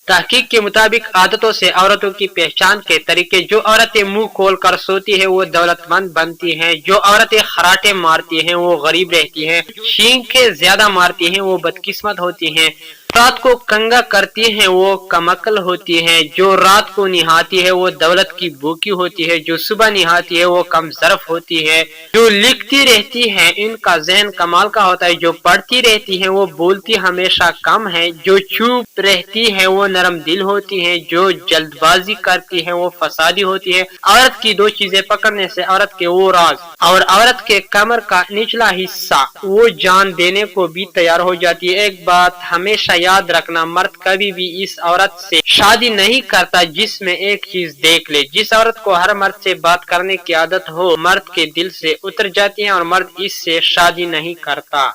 तहकीक के मुताबिक आदतों से औरतों की पहचान के तरीके। जो औरतें मुंह खोल कर सोती है वो दौलतमंद बनती हैं। जो औरतें खराटे मारती हैं वो गरीब रहती हैं। छींके ज्यादा मारती हैं वो बदकिस्मत होती हैं। रात को कंगा करती हैं वो कमकल होती हैं। जो रात को निहाती है वो दौलत की भूखी होती है। जो सुबह निहाती है वो कम ज़र्फ होती है। जो लिखती रहती है इनका जहन कमाल का होता है। जो पढ़ती रहती है वो बोलती हमेशा कम है। जो चुप रहती है वो नरम दिल होती है। जो जल्दबाजी करती है वो फसादी होती है। औरत की दो चीजें पकड़ने से औरत के वो राज और औरत के कमर का निचला हिस्सा वो जान देने को भी तैयार हो जाती है। एक बात हमेशा याद रखना, मर्द कभी भी इस औरत से शादी नहीं करता जिसमें एक चीज देख ले। जिस औरत को हर मर्द से बात करने की आदत हो मर्द के दिल से उतर जाती है और मर्द इससे शादी नहीं करता।